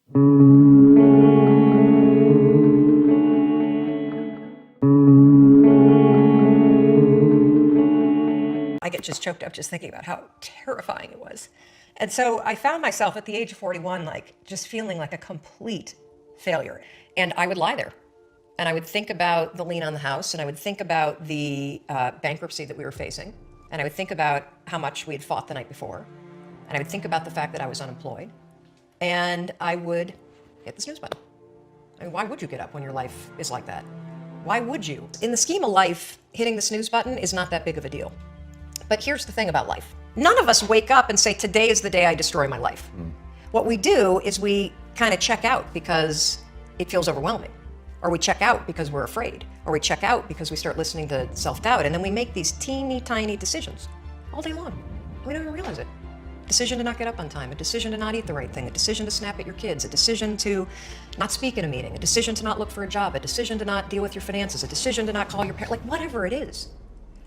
I get just choked up just thinking about how terrifying it was. And so I found myself at the age of 41, like just feeling like a complete failure. And I would lie there and I would think about the lien on the house, and I would think about the bankruptcy that we were facing. And I would think about how much we had fought the night before. And I would think about the fact that I was unemployed. And I would hit the snooze button. I mean, why would you get up when your life is like that? Why would you? In the scheme of life, hitting the snooze button is not that big of a deal. But here's the thing about life. None of us wake up and say, today is the day I destroy my life. What we do is we kind of check out because it feels overwhelming. Or we check out because we're afraid. Or we check out because we start listening to self-doubt. And then we make these teeny tiny decisions all day long. We don't even realize it. Decision to not get up on time, a decision to not eat the right thing, a decision to snap at your kids, a decision to not speak in a meeting, a decision to not look for a job, a decision to not deal with your finances, a decision to not call your parents, like whatever it is.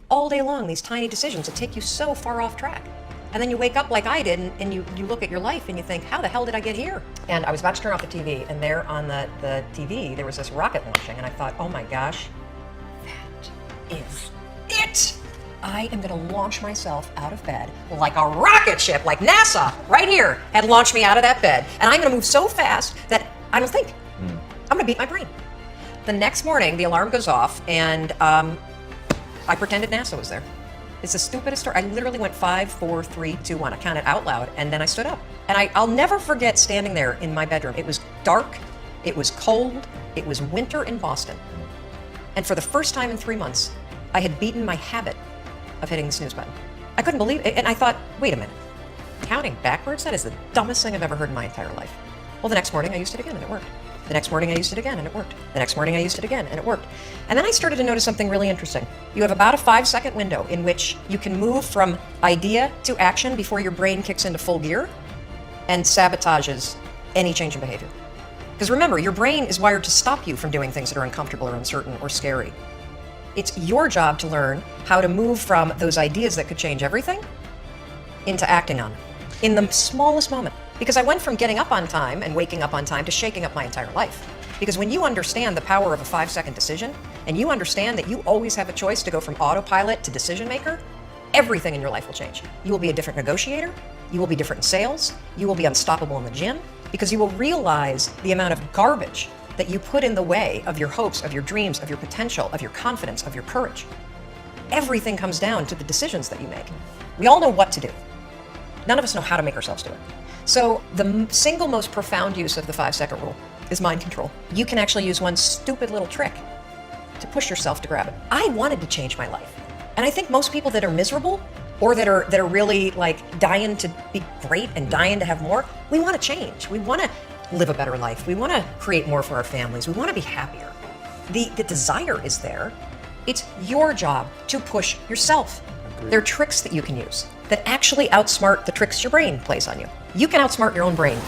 All day long, these tiny decisions that take you so far off track. And then you wake up like I did, and you look at your life and you think, how the hell did I get here? And I was about to turn off the TV, and there on the TV, there was this rocket launching, and I thought, oh my gosh, that is it. I am gonna launch myself out of bed like a rocket ship, like NASA, right here, had launched me out of that bed. And I'm gonna move so fast that I don't think. I'm gonna beat my brain. The next morning, the alarm goes off, and I pretended NASA was there. It's the stupidest story. I literally went 5, 4, 3, 2, 1. I counted out loud, and then I stood up. And I'll never forget standing there in my bedroom. It was dark, it was cold, it was winter in Boston. And for the first time in 3 months, I had beaten my habit of hitting the snooze button. I couldn't believe it, and I thought, wait a minute. Counting backwards? That is the dumbest thing I've ever heard in my entire life. Well, the next morning I used it again, and it worked. The next morning I used it again, and it worked. The next morning I used it again, and it worked. And then I started to notice something really interesting. You have about a 5-second window in which you can move from idea to action before your brain kicks into full gear and sabotages any change in behavior. Because remember, your brain is wired to stop you from doing things that are uncomfortable or uncertain or scary. It's your job to learn how to move from those ideas that could change everything into acting on them in the smallest moment. Because I went from getting up on time and waking up on time to shaking up my entire life. Because when you understand the power of a 5-second decision, and you understand that you always have a choice to go from autopilot to decision maker, everything in your life will change. You will be a different negotiator, you will be different in sales, you will be unstoppable in the gym, because you will realize the amount of garbage that you put in the way of your hopes, of your dreams, of your potential, of your confidence, of your courage. Everything comes down to the decisions that you make. We all know what to do. None of us know how to make ourselves do it. So the single most profound use of the 5-second rule is mind control. You can actually use one stupid little trick to push yourself to grab it. I wanted to change my life. And I think most people that are miserable or that are really like dying to be great and dying to have more, we want to change. We want to live a better life. We want to create more for our families. We want to be happier. The desire is there. It's your job to push yourself. There are tricks that you can use that actually outsmart the tricks your brain plays on you. You can outsmart your own brain